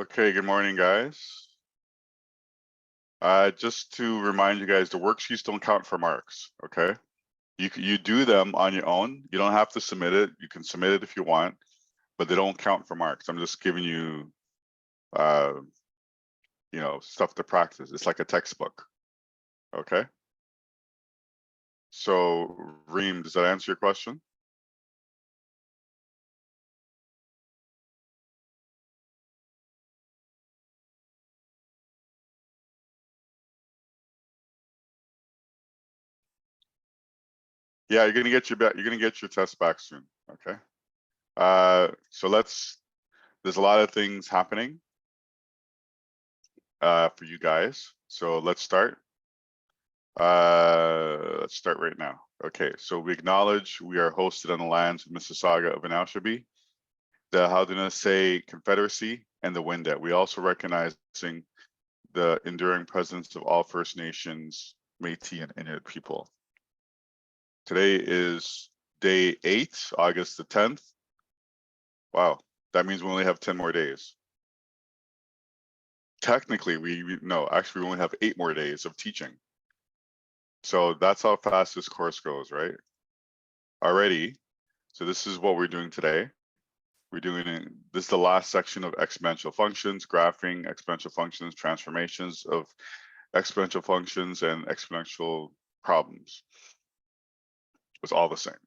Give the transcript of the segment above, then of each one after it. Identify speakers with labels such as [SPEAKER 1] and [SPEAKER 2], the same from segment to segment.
[SPEAKER 1] Okay, good morning, guys. Just to remind you guys, the worksheets don't count for marks, okay? You do them on your own. You don't have to submit it. You can submit it if you want, but they don't count for marks. I'm just giving you, stuff to practice. It's like a textbook, okay? So, Reem, does that answer your question? Yeah, you're gonna get your test back soon, okay? So there's a lot of things happening for you guys. So let's start. Let's start right now. Okay, so we acknowledge we are hosted on the lands of Mississauga of Anishinaabe, the Haudenosaunee Confederacy, and the Wendat. We also recognizing the enduring presence of all First Nations, Métis, and Inuit people. Today is day 8, August the 10th. Wow, that means we only have 10 more days. Technically, actually we only have 8 more days of teaching. So that's how fast this course goes, right? Already. So this is what we're doing today. This is the last section of exponential functions, graphing exponential functions, transformations of exponential functions, and exponential problems. It's all the same.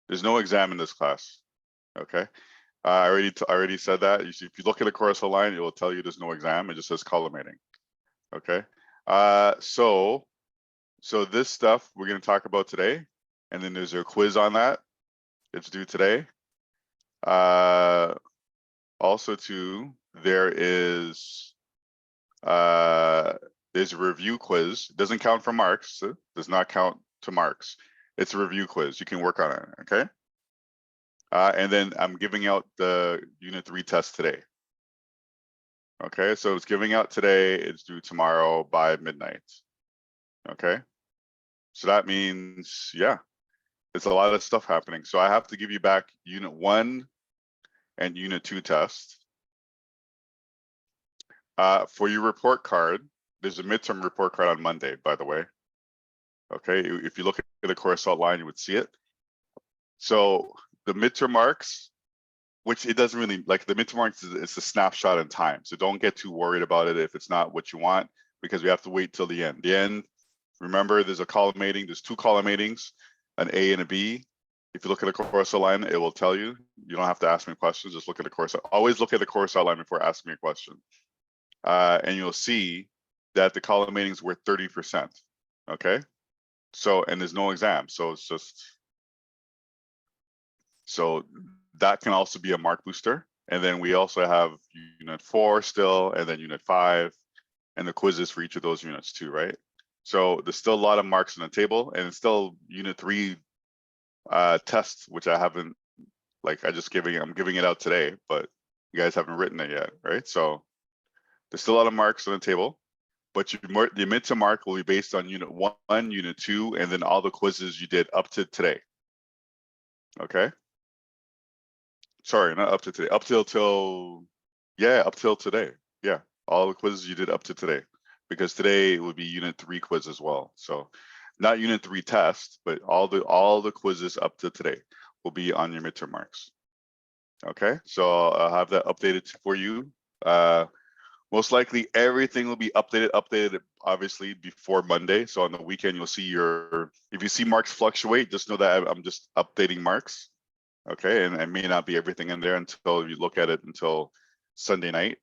[SPEAKER 1] There's no exam in this class, okay? I already said that. If you look at the course outline, it will tell you there's no exam. It just says collimating, okay? So this stuff we're going to talk about today, and then there's a quiz on that. It's due today. Also too, there's a review quiz. It doesn't count for marks. It does not count to marks. It's a review quiz. You can work on it, okay? And then I'm giving out the Unit 3 test today. Okay, so it's giving out today. It's due tomorrow by midnight. Okay, so that means, yeah, it's a lot of stuff happening. So I have to give you back Unit 1 and Unit 2 test. For your report card, there's a midterm report card on Monday, by the way. Okay, if you look at the course outline, you would see it. So the midterm marks, which it doesn't really, like the midterm marks is a snapshot in time. So don't get too worried about it if it's not what you want, because we have to wait till the end. The end, remember, there's a collimating, there's 2 collimatings, an A and a B. If you look at the course outline, it will tell you. You don't have to ask me questions, just look at the course. Always look at the course outline before asking me a question. And you'll see that the collimating's worth 30%, okay? So, and there's no exam, so it's just, so that can also be a mark booster. And then we also have Unit 4 still, and then Unit 5, and the quizzes for each of those units too, right? So there's still a lot of marks on the table, and it's still Unit 3 test, which I haven't, I'm giving it out today, but you guys haven't written it yet, right? So there's still a lot of marks on the table, but the midterm mark will be based on Unit 1, Unit 2, and then all the quizzes you did up to today. Okay? Sorry, not up to today. Up till today. Yeah, all the quizzes you did up to today, because today it would be Unit 3 quiz as well. So not Unit 3 test, but all the quizzes up to today will be on your midterm marks. Okay, so I'll have that updated for you. Most likely everything will be updated obviously before Monday. So on the weekend, you'll see if you see marks fluctuate, just know that I'm just updating marks. Okay, and it may not be everything in there until you look at it until Sunday night.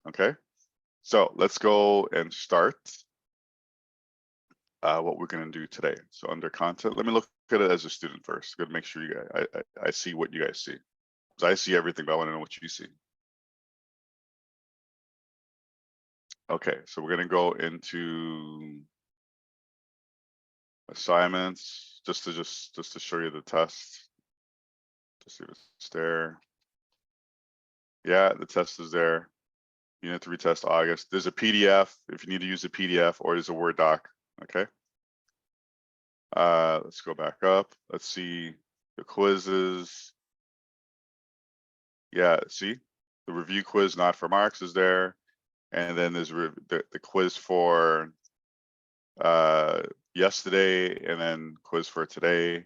[SPEAKER 1] Okay, so let's go and start what we're gonna do today. So under content, let me look at it as a student first. Good, make sure you guys, I see what you guys see. Because I see everything, but I want to know what you see. Okay, so we're gonna go into assignments just to show you the test. Just see if it's there. Yeah, the test is there. Unit 3 test August. There's a PDF if you need to use a PDF, or there's a Word doc. Okay. Let's go back up. Let's see the quizzes. Yeah, see, the review quiz not for marks is there. And then there's the quiz for yesterday, and then quiz for today.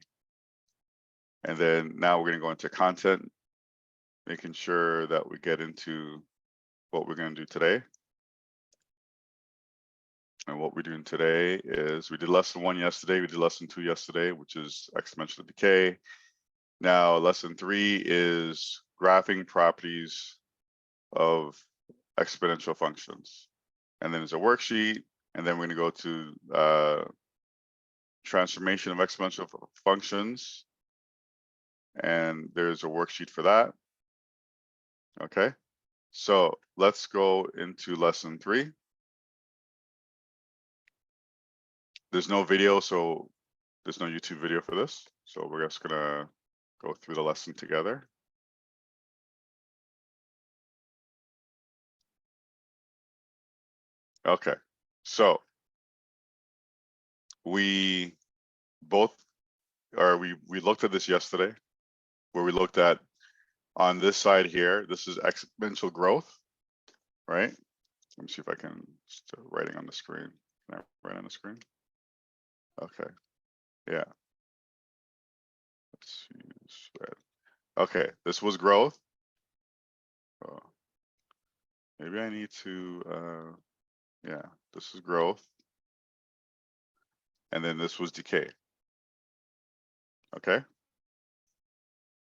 [SPEAKER 1] And then now we're gonna go into content, making sure that we get into what we're gonna do today. And what we're doing today is we did lesson 1 yesterday, we did lesson 2 yesterday, which is exponential decay. Now lesson 3 is graphing properties of exponential functions. And then there's a worksheet, and then we're gonna go to transformation of exponential functions. And there's a worksheet for that. Okay, so let's go into lesson 3. There's no video, so there's no YouTube video for this. So we're just gonna go through the lesson together. Okay, so we looked at this yesterday, where we looked at on this side here, this is exponential growth, right? Let me see if I can start writing on the screen. Can I write on the screen? Okay, yeah. Let's use red. Okay, this was growth. Oh, maybe I need to, yeah, this is growth. And then this was decay. Okay.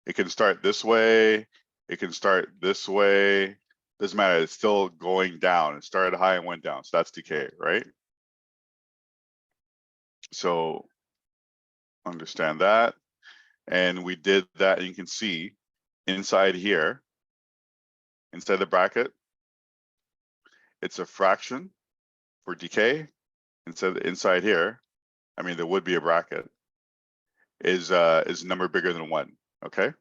[SPEAKER 1] It can start this way. It can start this way. Doesn't matter. It's still going down. It started high and went down. So that's decay, right? So understand that. And we did that. And you can see inside here, inside the bracket, it's a fraction for decay. Inside here, I mean, there would be a bracket, is a number bigger than 1. Okay.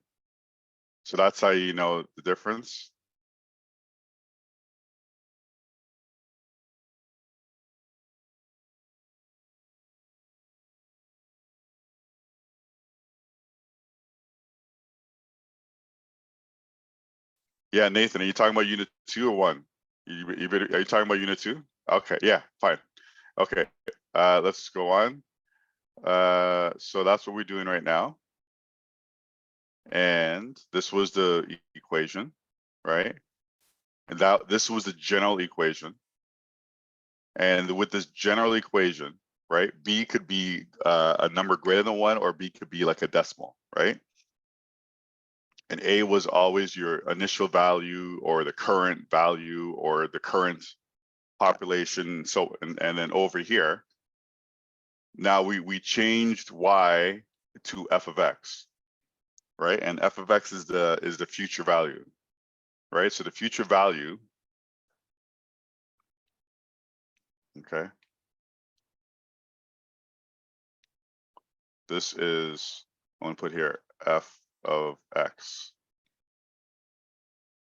[SPEAKER 1] So that's how you know the difference. Yeah, Nathan, are you talking about unit 2 or 1? Are you talking about unit 2? Okay, yeah, fine. Okay, let's go on. So that's what we're doing right now. And this was the equation, right? And this was the general equation. And with this general equation, right, B could be a number greater than 1, or B could be like a decimal, right? And A was always your initial value, or the current value, or the current population. So, and then over here, now we changed Y to f of x, right? And f of x is the future value, right? So the future value, okay, this is, I'm gonna put here f of x,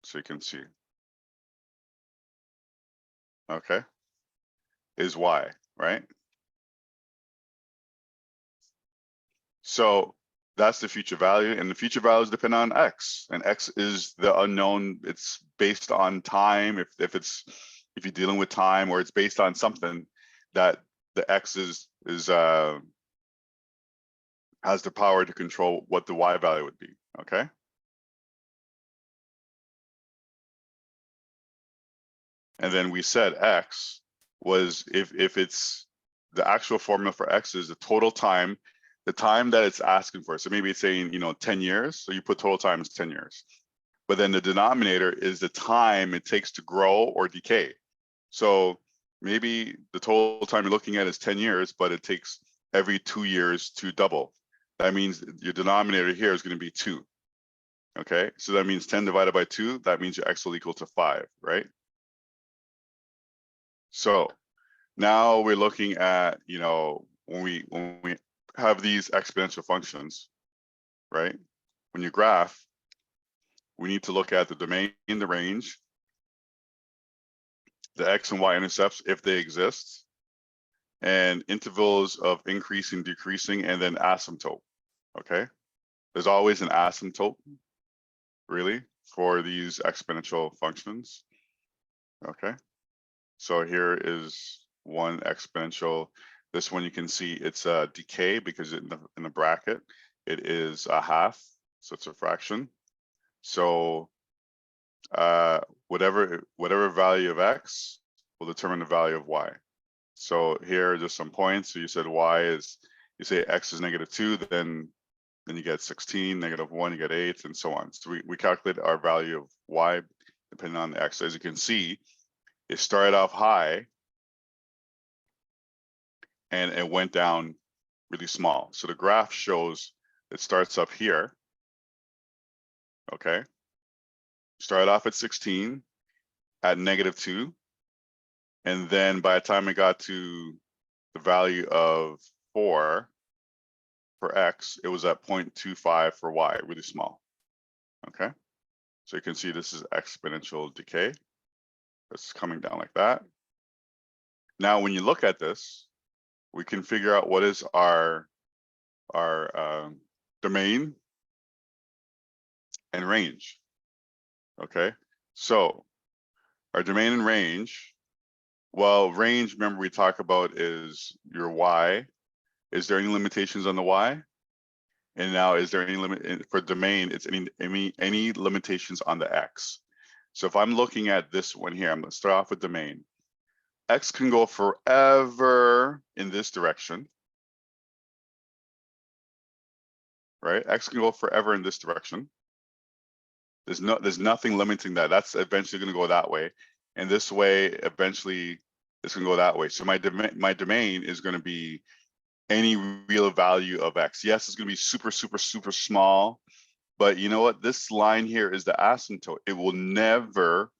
[SPEAKER 1] so you can see, okay, is Y, right? So that's the future value, and the future values depend on x, and x is the unknown. It's based on time. If you're dealing with time, or it's based on something that the x has the power to control what the y value would be. Okay. And then we said x was, if it's the actual formula for x is the total time, the time that it's asking for. So maybe it's saying, 10 years. So you put total time is 10 years. But then the denominator is the time it takes to grow or decay. So maybe the total time you're looking at is 10 years, but it takes every 2 years to double. That means your denominator here is going to be 2. Okay, so that means 10 divided by 2, that means your x will equal to 5, right? So now we're looking at, when we have these exponential functions, right? When you graph, we need to look at the domain, the range, the x and y intercepts if they exist, and intervals of increasing, decreasing, and then asymptote. Okay, there's always an asymptote, really. for these exponential functions. Okay, so here is one exponential. This one you can see it's a decay because in the bracket it is a half, so it's a fraction. So whatever value of x will determine the value of y. So here are just some points. So you said y is, you say x is -2, then you get 16, -1, you get 8, and so on. So we calculate our value of y depending on the x. As you can see, it started off high and it went down really small. So the graph shows it starts up here. Okay. Started off at 16 at -2. And then by the time it got to the value of 4 for x, it was at 0.25 for y, really small. Okay. So you can see this is exponential decay. It's coming down like that. Now, when you look at this, we can figure out what is our domain and range. Okay, so our domain and range, well, range, remember we talk about is your y. Is there any limitations on the y? And now, is there any limit for domain? It's any limitations on the x. So if I'm looking at this one here, I'm gonna start off with domain. X can go forever in this direction, right? X can go forever in this direction. There's nothing limiting that. That's eventually going to go that way, and this way eventually it's going to go that way. So my domain is going to be any real value of x. Yes, it's going to be super small, but you know what? This line here is the asymptote. It will never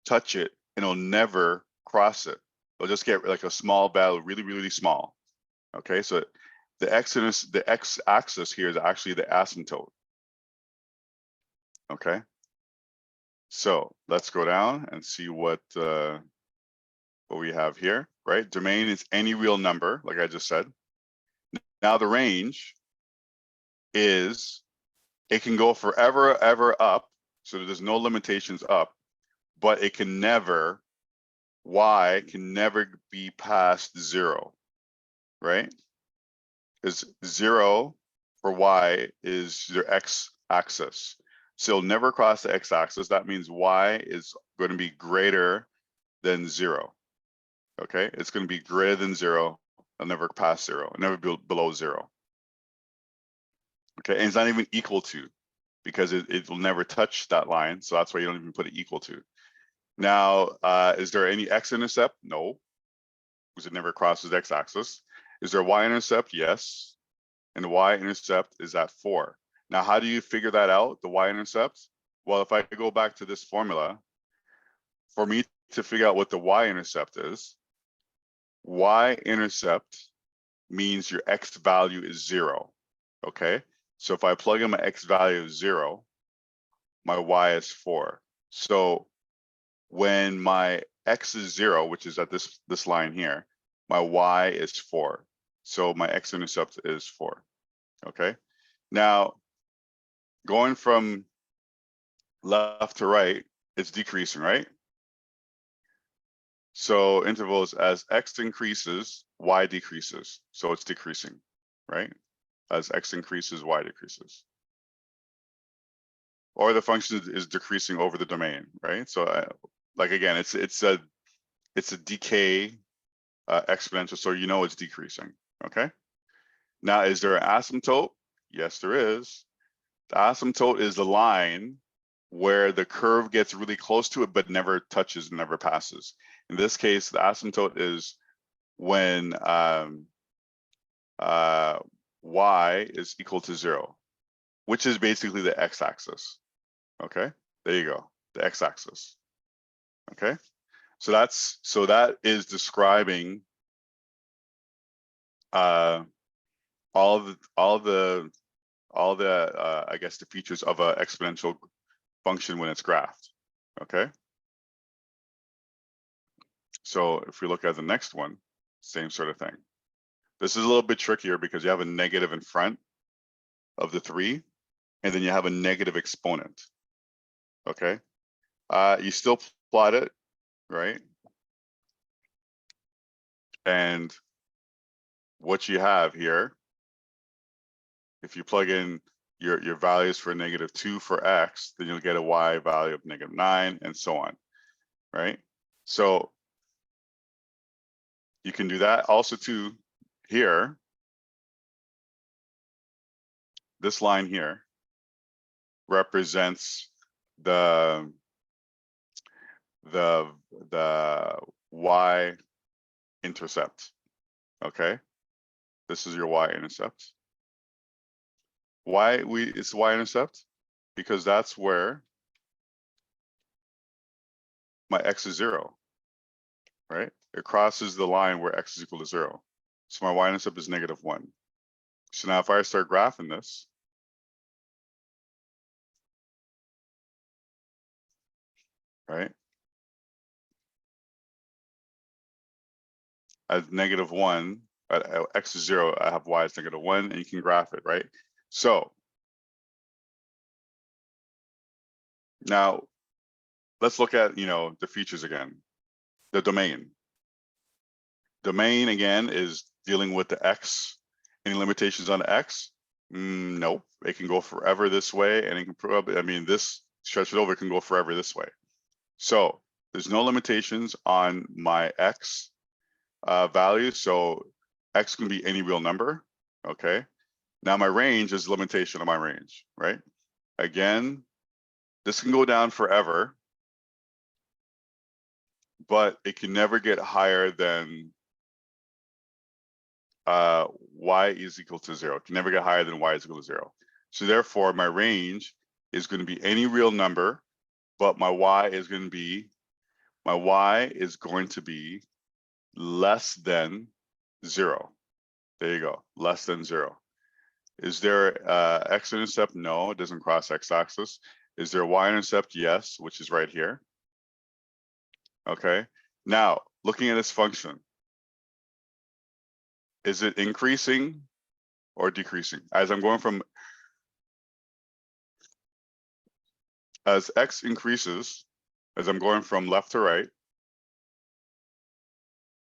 [SPEAKER 1] touch it, and it'll never cross it. It'll just get like a small value, really small. Okay, so the x-axis here is actually the asymptote. Okay, so let's go down and see what we have here, right? Domain is any real number, like I just said. Now the range is, it can go forever, ever up, so there's no limitations up, but it can never, y can never be past 0, right? Because 0 for y is your x-axis. So it'll never cross the x-axis. That means y is going to be greater than 0. Okay, it's going to be greater than 0. It'll never pass 0. It'll never be below 0. Okay, and it's not even equal to, because it will never touch that line. So that's why you don't even put it equal to. Now, is there any x-intercept? No, because it never crosses the x-axis. Is there y-intercept? Yes. And the y-intercept is at 4. Now, how do you figure that out, the y-intercept? Well, if I go back to this formula, for me to figure out what the y-intercept is, y-intercept means your x value is 0, okay? So if I plug in my x value of 0, my y is 4. So when my x is 0, which is at this line here, my y is 4. So my x-intercept is 4, okay? Now, going from left to right, it's decreasing, right? So intervals, as x increases, y decreases. So it's decreasing, right? As x increases, y decreases. Or the function is decreasing over the domain, right? So like again, it's a decay exponential, so you know it's decreasing, okay? Now, is there an asymptote? Yes, there is. The asymptote is the line where the curve gets really close to it, but never touches, never passes. In this case, the asymptote is when y is equal to 0, which is basically the x-axis. Okay, there you go, the x-axis. Okay, so that is describing all the I guess the features of an exponential function when it's graphed. Okay, so if we look at the next one, same sort of thing. This is a little bit trickier because you have a negative in front of the 3, and then you have a negative exponent. okay? You still plot it, right? And what you have here, if you plug in your values for -2 for X, then you'll get a Y value of -9 and so on, right? So you can do that also too here. This line here represents the Y intercept, okay? This is your Y intercept. Why it's Y intercept? Because that's where my X is 0, right? It crosses the line where X is equal to 0. So my Y intercept is -1. So now if I start graphing this, right? At -1, at X is 0, I have Y as -1, and you can graph it, right? So now let's look at, the features again. The domain. Domain again is dealing with the X. Any limitations on the X? Nope. It can go forever this way, and it can probably, this stretch it over, it can go forever this way. So there's no limitations on my X value. So X can be any real number, okay? Now my range is limitation of my range, right? Again, this can go down forever, but it can never get higher than Y is equal to 0. It can never get higher than Y is equal to 0. So therefore my range is going to be any real number, but my Y is going to be less than 0. There you go, less than 0. Is there X intercept? No, it doesn't cross X axis. Is there Y intercept? Yes, which is right here. Okay, now looking at this function, is it increasing or decreasing? As I'm going from, as X increases, as I'm going from left to right,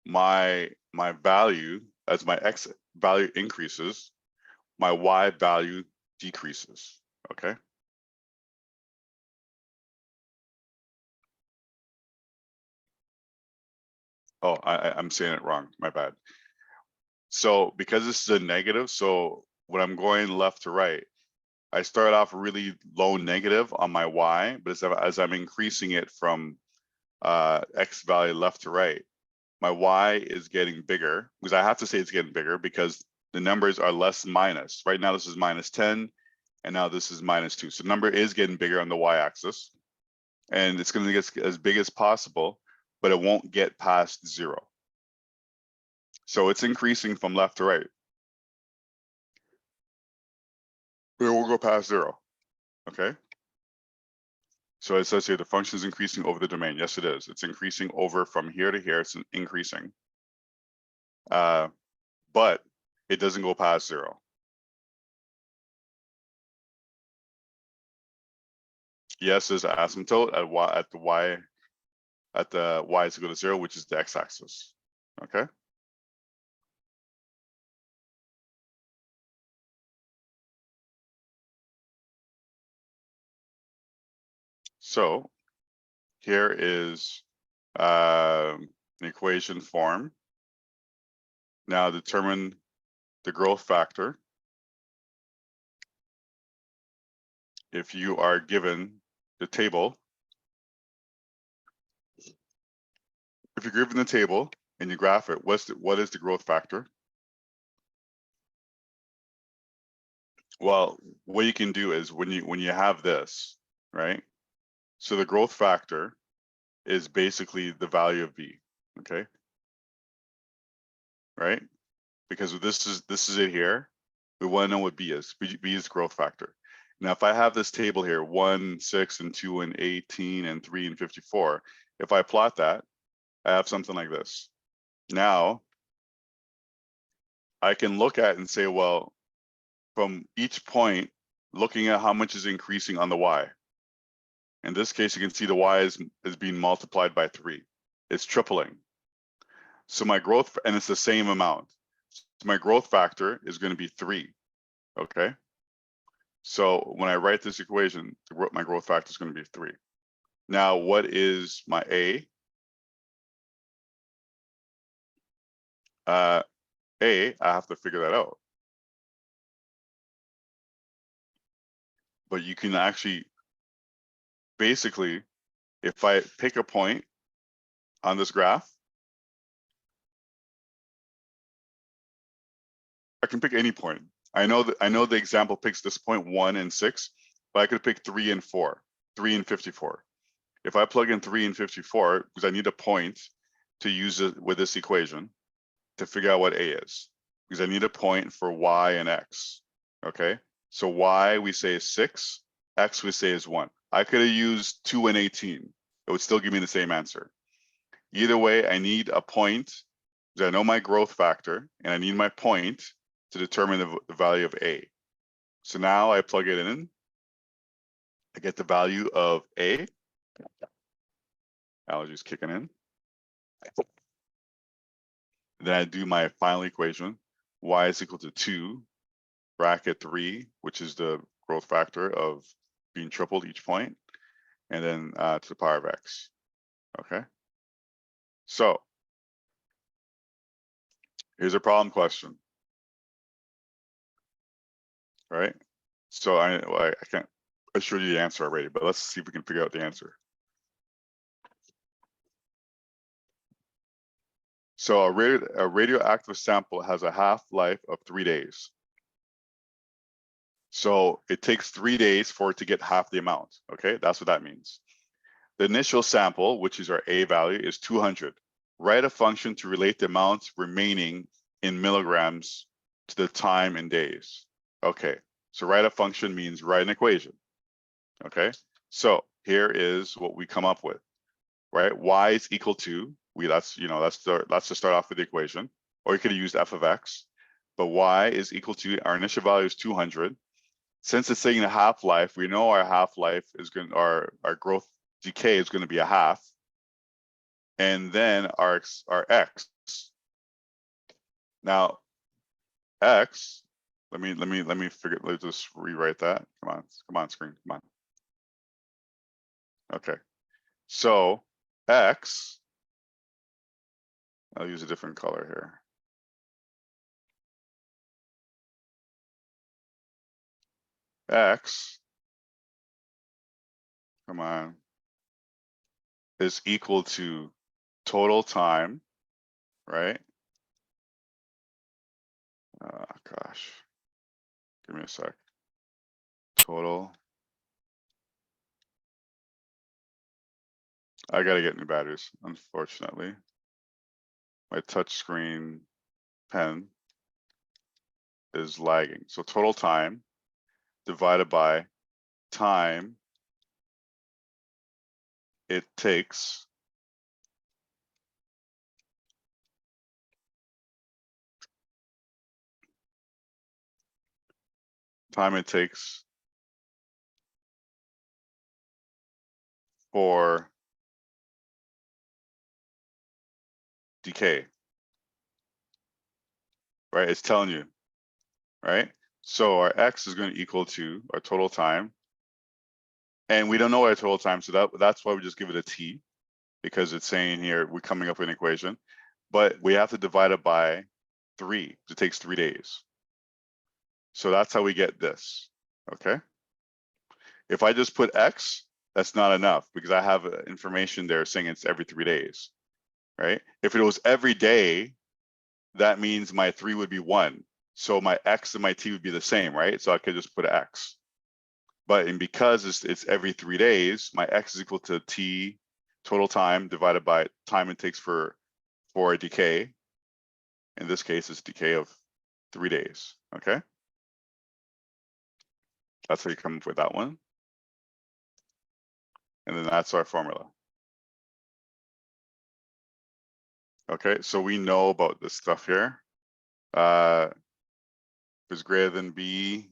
[SPEAKER 1] my value, as my X value increases, my Y value decreases, okay? Oh, I'm saying it wrong, my bad. So because this is a negative, so when I'm going left to right, I start off really low negative on my Y, but as I'm increasing it from X value left to right, my Y is getting bigger, because I have to say it's getting bigger because the numbers are less minus. Right now this is -10, and now this is -2. So the number is getting bigger on the Y axis, and it's going to get as big as possible, but it won't get past 0. So it's increasing from left to right, but it won't go past 0, okay? So it says here the function is increasing over the domain. Yes, it is. It's increasing over from here to here. It's increasing, but it doesn't go past 0. Yes, there's an asymptote at the Y is equal to 0, which is the X-axis. Okay. So here is an equation form. Now determine the growth factor if you are given the table. If you're given the table and you graph it, what is the growth factor? Well, what you can do is when you have this, right? So the growth factor is basically the value of B, okay? Right? Because this is it here. We want to know what B is. B is growth factor. Now, if I have this table here, 1, 6, and 2, and 18, and 3, and 54, if I plot that, I have something like this. Now, I can look at and say, well, from each point, looking at how much is increasing on the Y. In this case, you can see the y is being multiplied by 3. It's tripling. So my growth, and it's the same amount. So my growth factor is going to be 3. Okay. So when I write this equation, my growth factor is going to be 3. Now, what is my A? I have to figure that out. But you can actually, basically, if I pick a point on this graph, I can pick any point. I know the example picks this point 1 and 6, but I could pick 3 and 4, 3 and 54. If I plug in 3 and 54, because I need a point to use it with this equation to figure out what A is, because I need a point for Y and X. Okay, so Y we say is 6, X we say is 1. I could have used 2 and 18. It would still give me the same answer. Either way, I need a point, because I know my growth factor, and I need my point to determine the value of A. So now I plug it in. I get the value of A. Allergies kicking in. Then I do my final equation. Y is equal to 2, bracket 3, which is the growth factor of being tripled each point, and then to the power of X. Okay. So here's a problem question. Right? So I can't assure you the answer already, but let's see if we can figure out the answer. So a radioactive sample has a half-life of 3 days. So it takes 3 days for it to get half the amount. Okay, that's what that means. The initial sample, which is our A value, is 200. Write a function to relate the amount remaining in milligrams to the time in days. Okay, so write a function means write an equation. Okay, so here is what we come up with, right? Y is equal to, let's just start off with the equation, or you could have used f of x, but Y is equal to, our initial value is 200. Since it's saying a half-life, we know our half-life is going to, our growth decay is going to be a half. And then our X. Now, X, let me figure, let's just rewrite that. Come on, screen, come on. Okay, so X, I'll use a different color here. X, come on, is equal to total time, right? Oh, gosh, give me a sec. Total. I gotta get new batteries, unfortunately. My touchscreen pen is lagging. So total time divided by time it takes for decay, right? It's telling you, right? So our X is going to equal to our total time, and we don't know our total time, so that's why we just give it a T, because it's saying here we're coming up with an equation, but we have to divide it by 3. It takes 3 days. So that's how we get this, okay? If I just put X, that's not enough, because I have information there saying it's every 3 days, right? If it was every day, that means my 3 would be 1. So my X and my T would be the same, right? So I could just put X. But because it's every 3 days, my X is equal to T total time divided by time it takes for a decay. In this case, it's decay of 3 days, okay? That's how you come up with that one. And then that's our formula. Okay, so we know about this stuff here. If it's greater than B,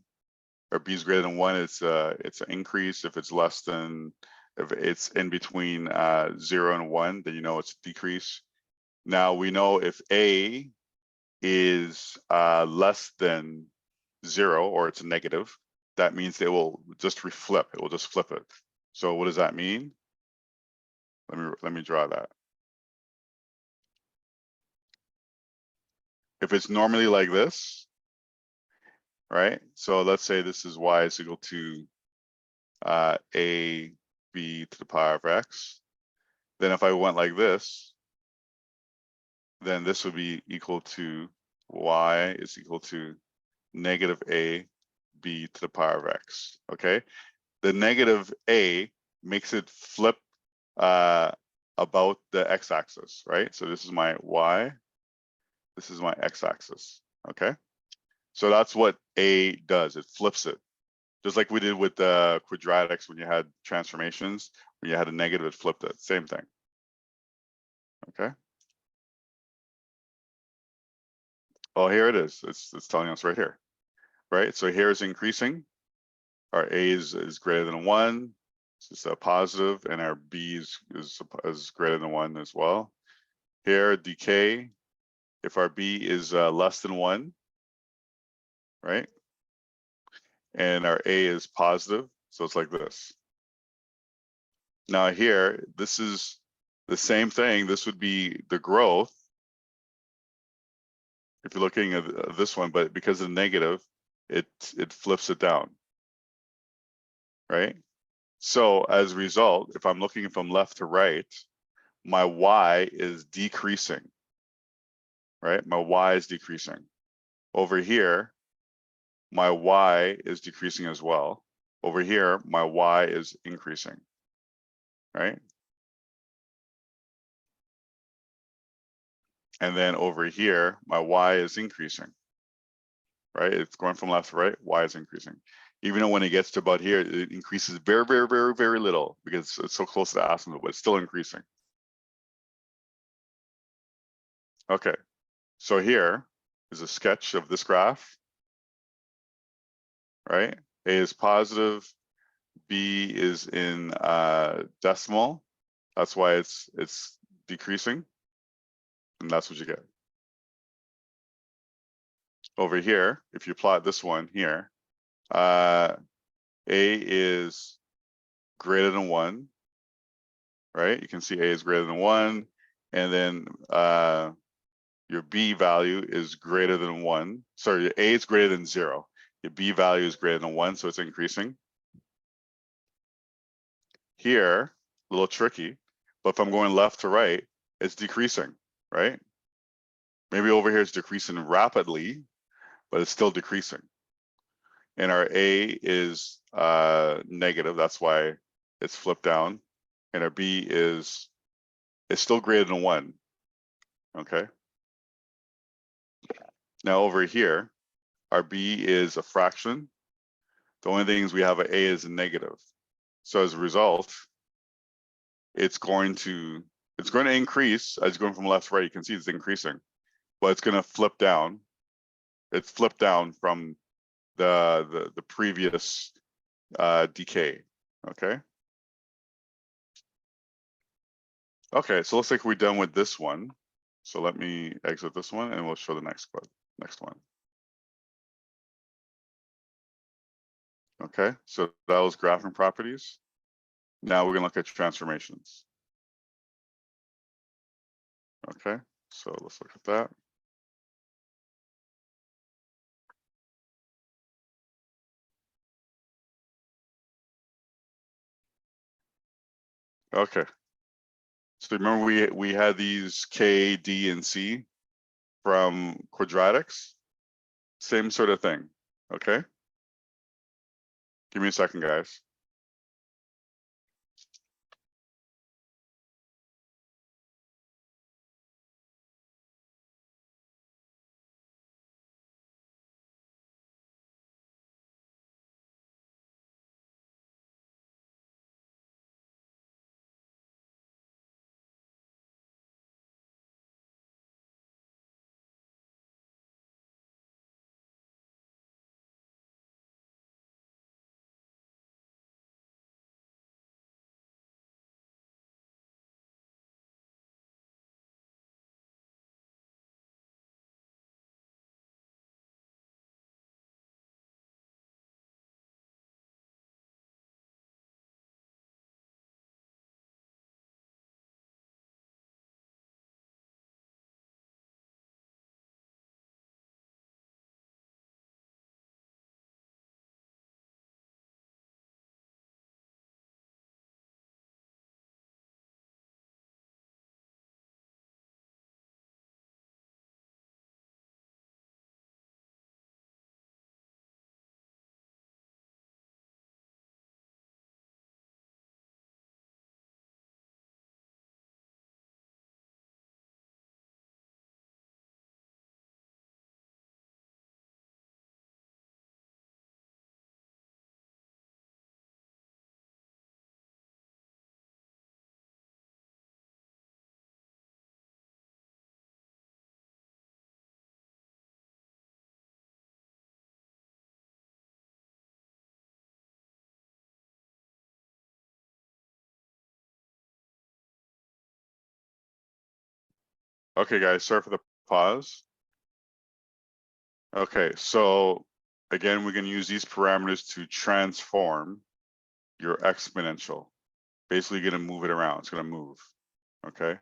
[SPEAKER 1] or B is greater than 1, it's an increase. If it's less than If it's in between 0 and 1, then you know it's a decrease. Now we know if A is less than 0 or it's a negative, that means it will just reflip. It will just flip it. So what does that mean? Let me draw that. If it's normally like this, right? So let's say this is y is equal to a b to the power of x. Then if I went like this, then this would be equal to y is equal to negative a b to the power of x. Okay, the negative a makes it flip about the x-axis, right? So this is my y, this is my x-axis. Okay, so that's what a does. It flips it, just like we did with the quadratics when you had transformations. When you had a negative, it flipped it. Same thing. Okay. Oh, here it is. It's telling us right here, right? So here is increasing. Our a is greater than 1. This is a positive, and our b is greater than 1 as well. Here, decay. If our b is less than 1, right? And our a is positive, so it's like this. Now here, this is the same thing. This would be the growth if you're looking at this one, but because of the negative, it flips it down, right? So as a result, if I'm looking from left to right, my y is decreasing, right? My y is decreasing. Over here, my y is decreasing as well. Over here, my y is increasing, right? And then over here, my y is increasing, right? It's going from left to right, y is increasing. Even though when it gets to about here, it increases very, very, very, very little because it's so close to the asymptote, but it's still increasing. Okay, so here is a sketch of this graph, right? A is positive, B is in decimal. That's why it's decreasing, and that's what you get. Over here, if you plot this one here, A is greater than 1, right? You can see A is greater than 1, and then your B value is greater than 1. Sorry, your A is greater than 0. Your B value is greater than 1, so it's increasing. Here, a little tricky, but if I'm going left to right, it's decreasing, right? Maybe over here it's decreasing rapidly, but it's still decreasing. And our A is negative, that's why it's flipped down. And our B is still greater than 1, okay? Now over here, our B is a fraction. The only thing is we have an A is a negative. So as a result, it's going to increase as you're going from left to right. You can see it's increasing, but it's going to flip down. It's flipped down from the previous decay. Okay. Okay, so looks like we're done with this one. So let me exit this one and we'll show the next one. Okay, so that was graphing properties. Now we're gonna look at transformations. Okay, so let's look at that. Okay, so remember we had these K, D, and C from quadratics? Same sort of thing, okay? Give me a second, guys. Okay, guys, sorry for the pause. Okay, so again, we're going to use these parameters to transform your exponential. Basically, going to move it around. It's going to move. Okay,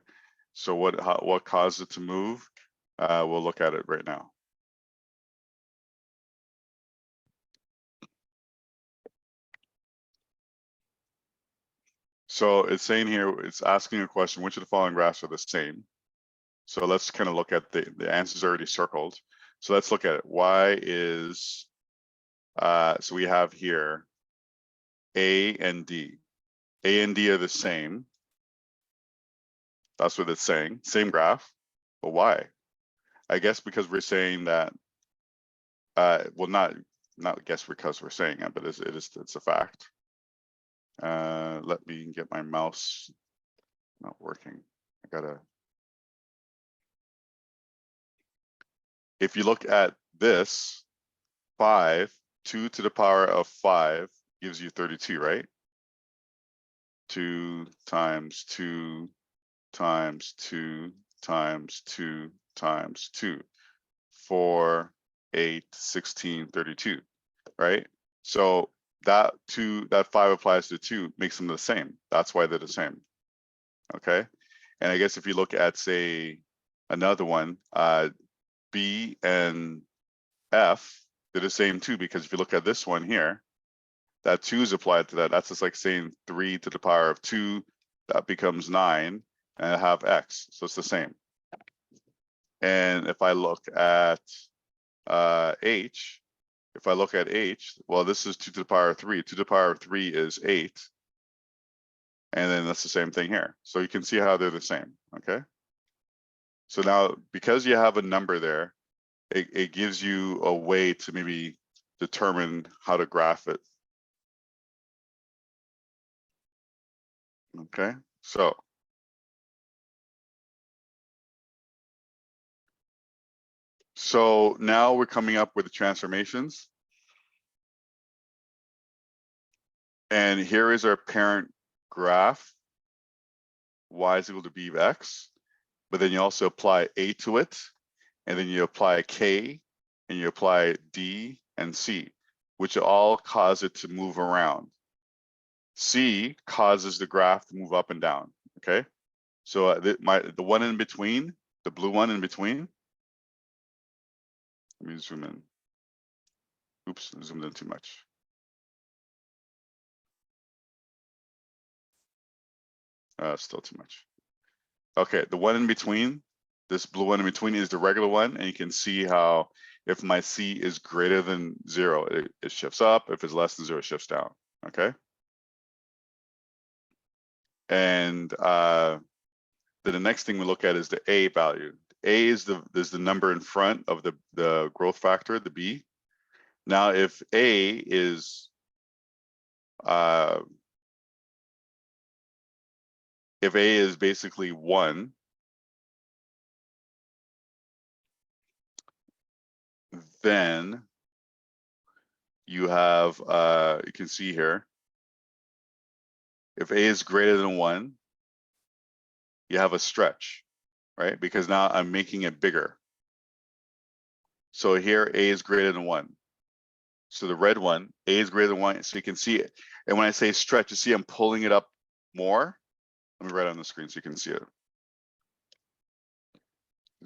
[SPEAKER 1] so what caused it to move? We'll look at it right now. So it's saying here, it's asking a question, which of the following graphs are the same? So let's kind of look at the answers already circled. So let's look at it. Y is, so we have here A and D. A and D are the same. That's what it's saying, same graph, but why? I guess because we're saying that, well, not guess because we're saying it, but it's a fact. Let me get my mouse, not working. I gotta, if you look at this, 5, 2 to the power of 5 gives you 32, right? 2 times 2 times 2 times 2 times 2. 4, 8, 16, 32, right? So that 5 applies to 2 makes them the same. That's why they're the same. Okay. And I guess if you look at, say, another one, B and F, they're the same too, because if you look at this one here, that 2 is applied to that. That's just like saying 3 to the power of 2, that becomes 9, and I have X. So it's the same. And if I look at H, if I look at H, well, this is 2 to the power of 3. 2 to the power of 3 is 8. And then that's the same thing here. So you can see how they're the same, okay? So now, because you have a number there, it gives you a way to maybe determine how to graph it. Okay, so now we're coming up with the transformations. And here is our parent graph. Y is equal to B of X. But then you also apply A to it. And then you apply K. And you apply D and C, which all cause it to move around. C causes the graph to move up and down, okay? So the one in between, the blue one in between, let me zoom in. Oops, I zoomed in too much. Still too much. Okay, the one in between, this blue one in between is the regular one, and you can see how if my C is greater than 0, it shifts up. If it's less than 0, it shifts down, okay? And then the next thing we look at is the A value. A is the number in front of the growth factor, the B. Now, if A is basically 1, then you have, you can see here, if A is greater than 1, you have a stretch, right? Because now I'm making it bigger. So here A is greater than 1. So the red one, A is greater than 1, so you can see it. And when I say stretch, you see I'm pulling it up more. Let me write it on the screen so you can see it.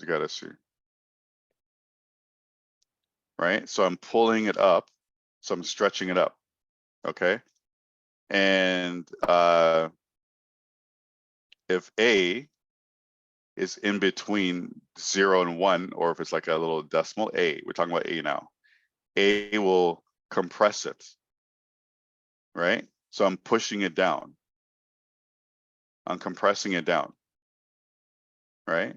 [SPEAKER 1] You gotta see. Right? So I'm pulling it up, so I'm stretching it up, okay? And if A is in between 0 and 1, or if it's like a little decimal, A, we're talking about A now, A will compress it, right? So I'm pushing it down. I'm compressing it down, right?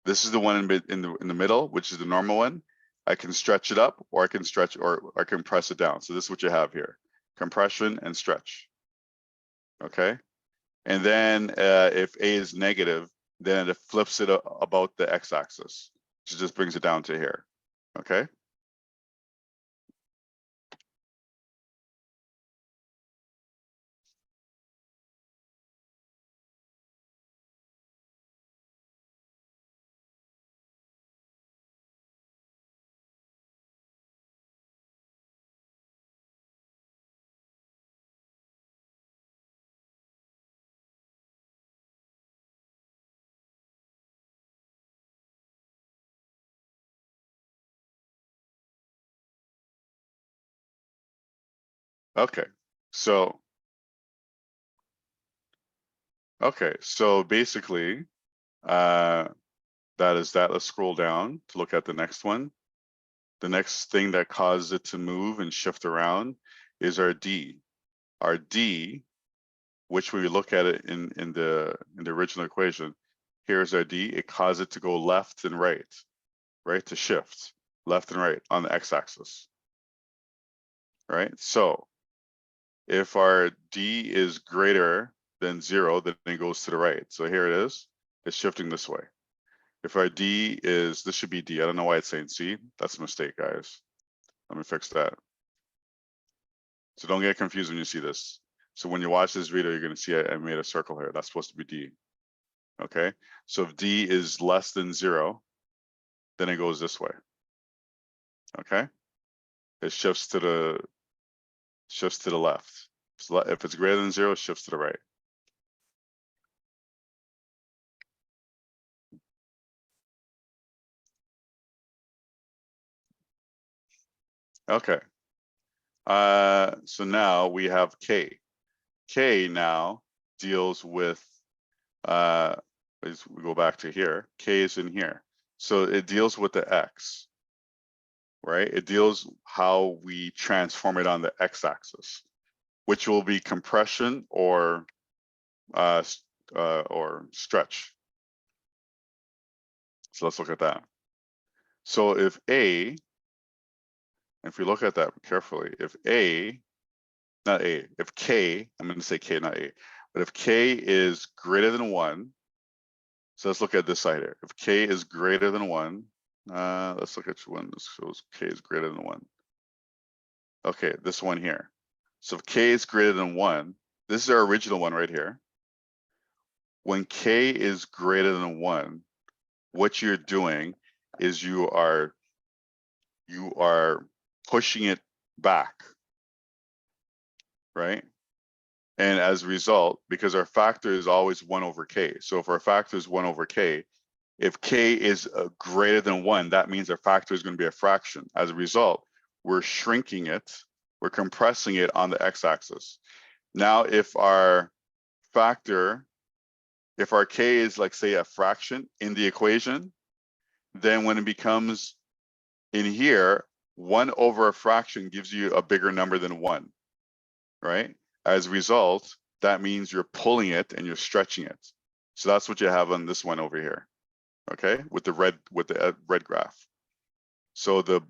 [SPEAKER 1] This is the one in the middle, which is the normal one. I can stretch it up, or I can stretch, or I can press it down. So this is what you have here: compression and stretch. Okay, and then if A is negative, then it flips it about the x-axis, which just brings it down to here. Okay. Okay, so basically, that is that. Let's scroll down to look at the next one. The next thing that causes it to move and shift around is our D. Our D, which when we look at it in the original equation, here's our D. It causes it to go left and right, to shift left and right on the x-axis, right? So if our D is greater than 0, then it goes to the right. So here it is. It's shifting this way. If our D is, this should be D. I don't know why it's saying C. That's a mistake, guys. Let me fix that. So don't get confused when you see this. So when you watch this video, you're going to see I made a circle here. That's supposed to be D. Okay. So if D is less than 0, then it goes this way. Okay. It shifts to the left. So if it's greater than 0, it shifts to the right. Okay. So now we have K. K now deals with, as we go back to here, K is in here. So it deals with the X, right? It deals how we transform it on the X-axis, which will be compression or stretch. So let's look at that. So if we look at that carefully, if K, I'm going to say K, not A, but if K is greater than 1, so let's look at this side here. If K is greater than 1, let's look at one. This shows K is greater than 1. Okay, this one here. So if K is greater than 1, this is our original one right here. When K is greater than 1, what you're doing is you are pushing it back, right? And as a result, because our factor is always 1 over K. So if our factor is 1 over K, if K is greater than 1, that means our factor is going to be a fraction. As a result, we're shrinking it, we're compressing it on the x-axis. Now, if our factor, if our K is like, say, a fraction in the equation, then when it becomes in here, 1 over a fraction gives you a bigger number than 1, right? As a result, that means you're pulling it and you're stretching it. So that's what you have on this one over here, okay? With the red graph. So the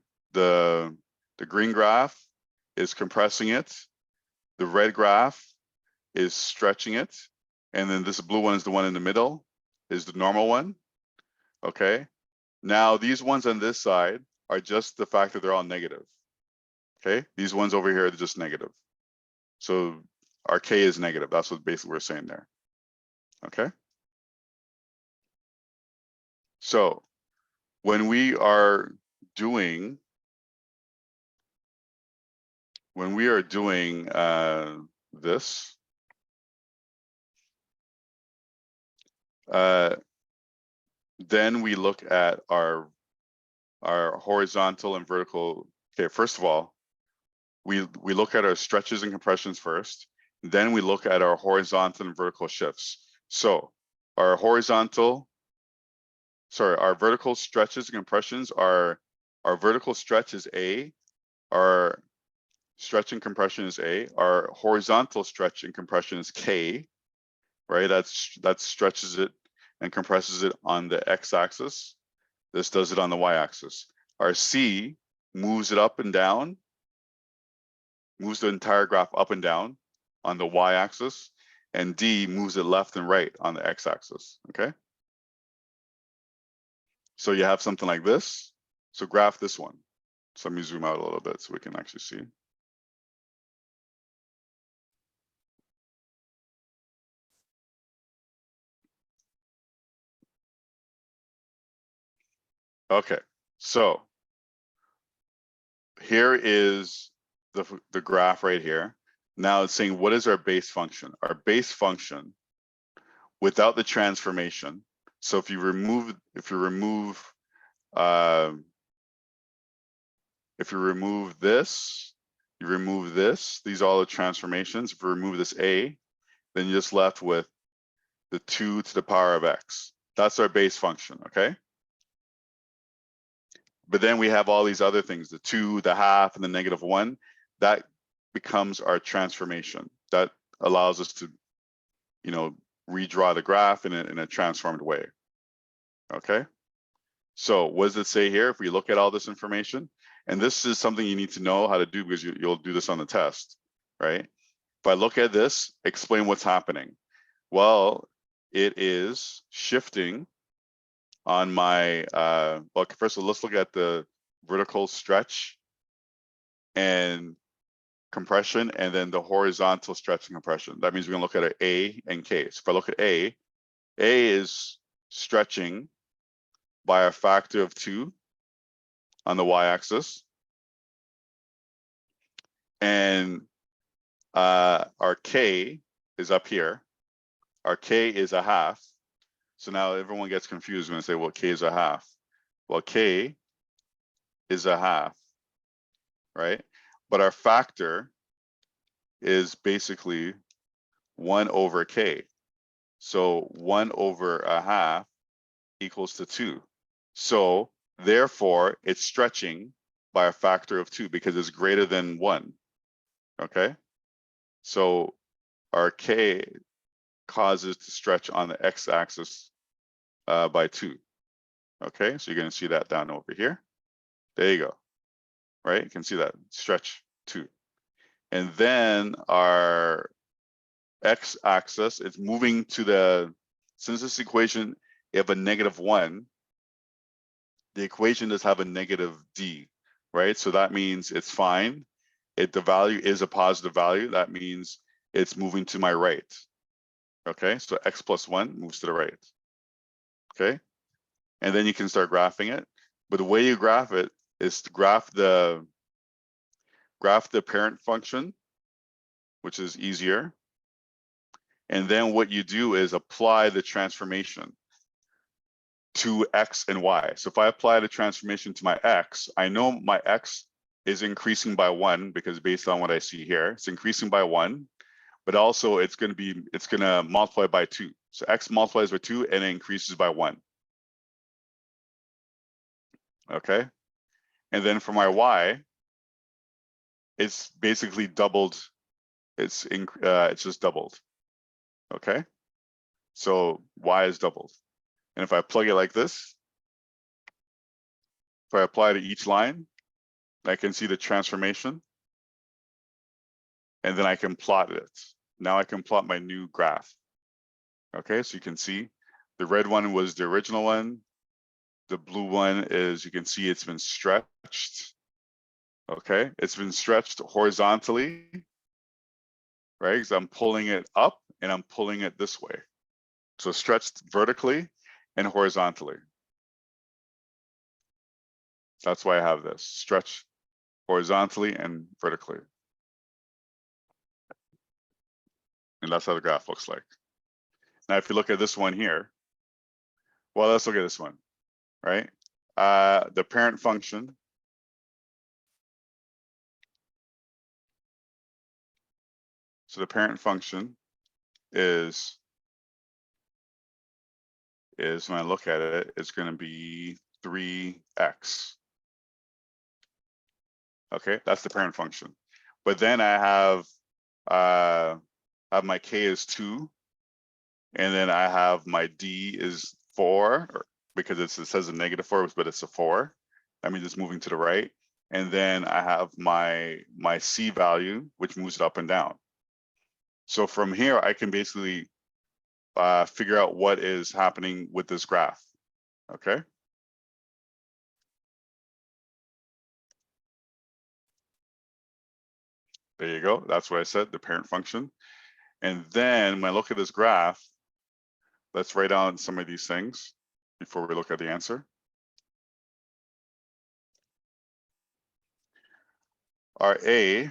[SPEAKER 1] green graph is compressing it. The red graph is stretching it. And then this blue one is the one in the middle, is the normal one, okay? Now these ones on this side are just the fact that they're all negative, okay? These ones over here are just negative. So our K is negative. That's what basically we're saying there, okay? So when we are doing this, then we look at our horizontal and vertical. Okay, first of all, we look at our stretches and compressions first. Then we look at our horizontal and vertical shifts. So our vertical stretches and compressions are, our vertical stretch is A, our stretch and compression is A, our horizontal stretch and compression is K, right? That stretches it and compresses it on the x-axis. This does it on the y-axis. Our C moves it up and down, moves the entire graph up and down on the y-axis, and D moves it left and right on the x-axis, okay? So you have something like this. So graph this one. So let me zoom out a little bit so we can actually see. Okay, so here is the graph right here. Now it's saying, what is our base function? Our base function without the transformation. So if you remove this, You remove this, these are all the transformations. If you remove this a, then you're just left with the 2 to the power of x. That's our base function, okay? But then we have all these other things, the 2, the half, and the -1. That becomes our transformation. That allows us to, you know, redraw the graph in a transformed way, okay? So what does it say here? If we look at all this information, and this is something you need to know how to do because you'll do this on the test, right? If I look at this, explain what's happening. Well, it is shifting on my, well, first of all, let's look at the vertical stretch and compression, and then the horizontal stretch and compression. That means we're gonna look at A and K. So if I look at A is stretching by a factor of 2 on the y-axis. And our K is up here. Our K is a half. So now everyone gets confused when they say, well, K is a half. Well, K is a half, right? But our factor is basically 1 over K. So 1 over a half equals to 2. So therefore, it's stretching by a factor of 2 because it's greater than 1. Okay, so our K causes to stretch on the x-axis by 2. Okay, so you're going to see that down over here. There you go. Right, you can see that stretch 2. And then our x-axis, it's moving to the, since this equation, you have a -1, the equation does have a negative d, right? So that means it's fine. The value is a positive value. That means it's moving to my right. Okay, so x plus 1 moves to the right. Okay, and then you can start graphing it. But the way you graph it is to graph the parent function, which is easier. And then what you do is apply the transformation to x and y. So if I apply the transformation to my x, I know my x is increasing by 1 because based on what I see here, it's increasing by 1, but also it's going to multiply by 2. So x multiplies by 2 and it increases by 1. Okay, and then for my y, it's basically doubled. It's just doubled. Okay, so y is doubled. And if I plug it like this, if I apply to each line, I can see the transformation. And then I can plot it. Now I can plot my new graph. Okay, so you can see the red one was the original one. The blue one is, you can see it's been stretched. Okay, it's been stretched horizontally, right? Because I'm pulling it up and I'm pulling it this way. So stretched vertically and horizontally. That's why I have this, stretch horizontally and vertically. And that's how the graph looks like. Now, if you look at this one here, well, let's look at this one, right? The parent function. So the parent function is when I look at it, it's going to be 3x. Okay, that's the parent function. But then I have my k is 2, and then I have my d is 4, because it says a -4, but it's a 4. That means it's moving to the right. And then I have my c value, which moves it up and down. So from here, I can basically figure out what is happening with this graph. Okay. There you go. That's what I said, the parent function. And then when I look at this graph, let's write down some of these things before we look at the answer. Our A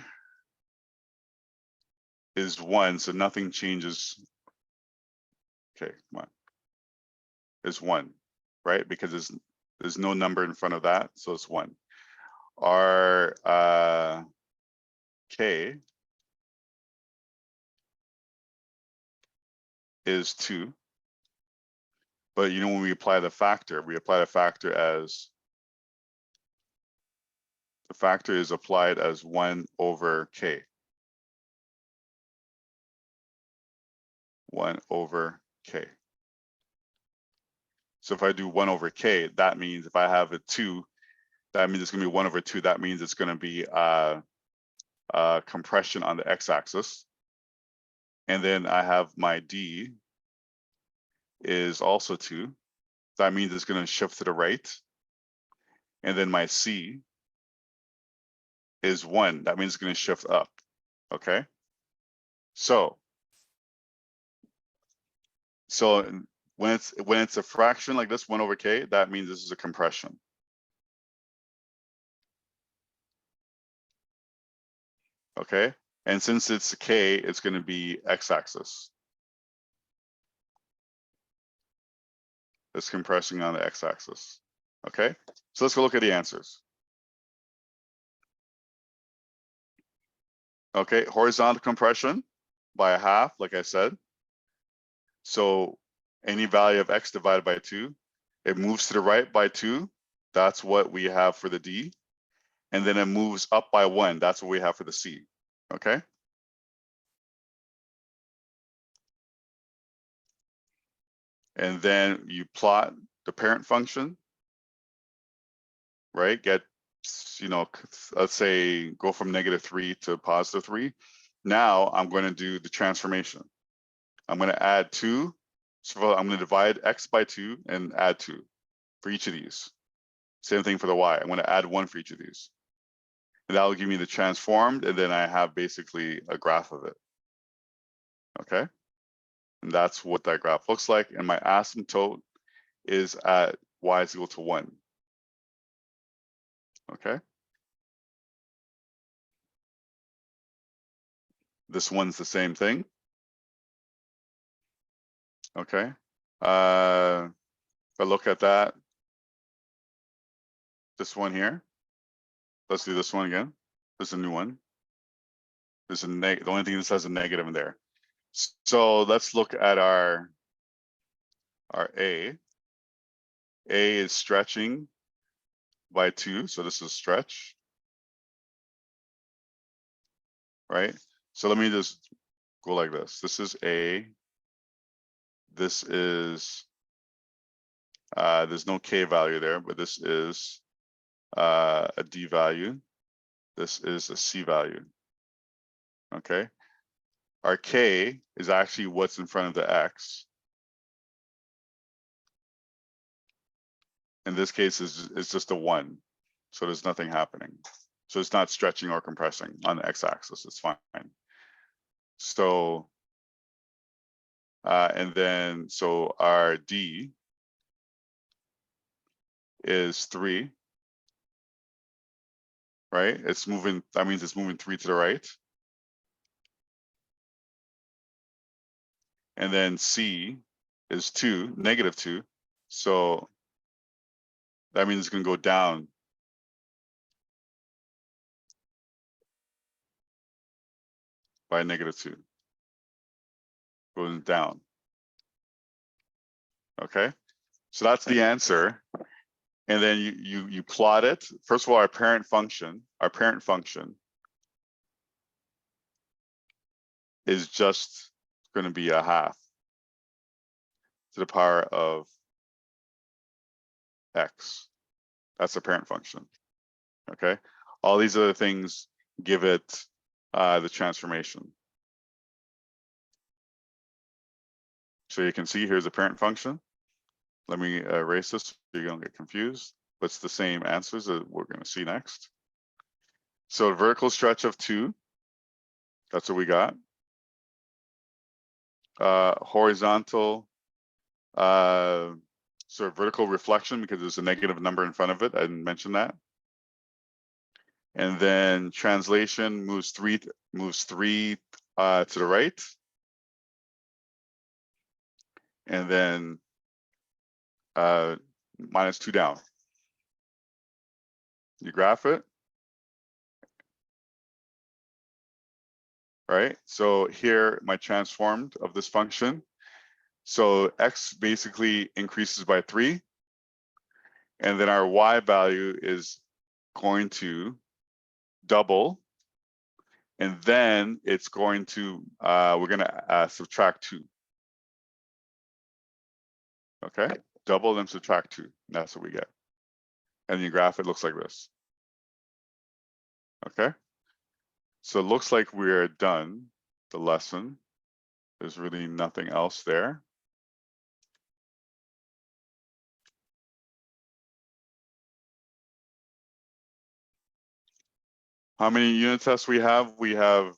[SPEAKER 1] is 1, so nothing changes. Okay, come on. It's 1, right? Because there's no number in front of that, so it's 1. Our K is 2. But you know, when we apply the factor as the factor is applied as 1 over K. 1 over K. So if I do 1 over K, that means if I have a 2, that means it's going to be 1 over 2. That means it's going to be compression on the x-axis. And then I have my D is also 2. That means it's going to shift to the right. And then my C is 1. That means it's going to shift up. Okay. So when it's a fraction like this, 1 over K, that means this is a compression. Okay. And since it's K, it's going to be x-axis. It's compressing on the x-axis. Okay. So let's go look at the answers. Okay, horizontal compression by a half, like I said. So any value of x divided by 2, it moves to the right by 2. That's what we have for the D. And then it moves up by 1. That's what we have for the C. Okay. And then you plot the parent function, right? Get, you know, let's say go from -3 to +3. Now I'm going to do the transformation. I'm going to add 2. So I'm going to divide x by 2 and add 2 for each of these. Same thing for the y. I'm going to add 1 for each of these. And that will give me the transformed, and then I have basically a graph of it. Okay. And that's what that graph looks like. And my asymptote is at y is equal to 1. Okay. This one's the same thing. Okay. If I look at that, this one here, let's do this one again. There's a new one. There's a the only thing that says a negative in there. So let's look at our A. A is stretching by 2, so this is stretch, right? So let me just go like this. This is A. This is, there's no K value there, but this is a D value. This is a C value, okay? Our K is actually what's in front of the X. In this case, it's just a 1, so there's nothing happening. So it's not stretching or compressing on the x-axis, it's fine. So, and then, so our D is 3, right? It's moving, that means it's moving 3 to the right. And then C is 2, -2. So that means it's gonna go down by -2, going down. Okay, so that's the answer. And then you plot it. First of all, our parent function is just going to be a half to the power of x. That's the parent function. Okay, all these other things give it the transformation. So you can see here's the parent function. Let me erase this so you don't get confused. But it's the same answers that we're going to see next. So vertical stretch of 2, that's what we got. Horizontal, sort of vertical reflection because there's a negative number in front of it. I didn't mention that. And then translation moves 3 to the right. And then -2 down. You graph it. right? So here, my transformed of this function. So X basically increases by 3. And then our Y value is going to double. And then it's going to, we're gonna subtract 2. Okay, double and subtract 2. That's what we get. And you graph, it looks like this. Okay, so it looks like we're done the lesson. There's really nothing else there. How many unit tests we have? Remember,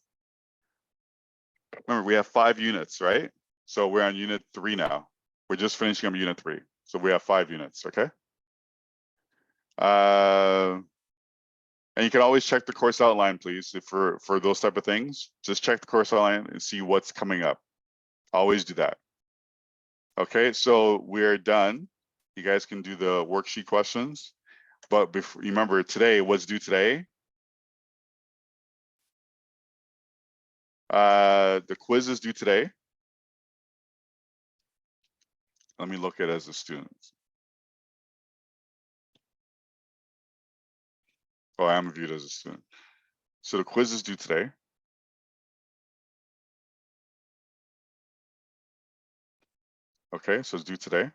[SPEAKER 1] we have 5 units, right? So we're on unit 3 now. We're just finishing up unit 3. So we have 5 units, okay? And you can always check the course outline, please, if for those type of things. Just check the course outline and see what's coming up. Always do that. Okay, so we're done. You guys can do the worksheet questions. But before, remember today, what's due today? The quiz is due today. Let me look at it as a student. Oh, I am viewed as a student. So the quiz is due today. Okay, so it's due today.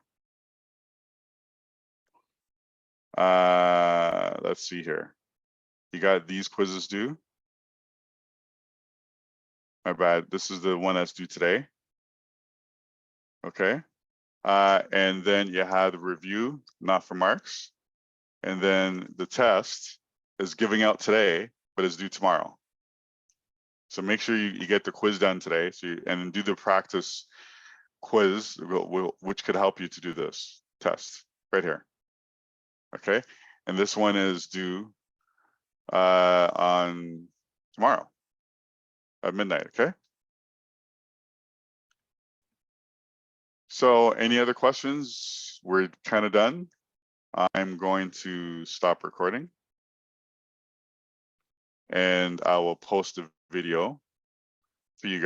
[SPEAKER 1] Let's see here. You got these quizzes due. My bad. This is the one that's due today. Okay. And then you have the review, not for marks. And then the test is giving out today, but it's due tomorrow. So make sure you get the quiz done today. So and then do the practice quiz, which could help you to do this test right here. Okay. And this one is due on tomorrow at midnight. Okay. So any other questions? We're kind of done. I'm going to stop recording and I will post a video for you guys.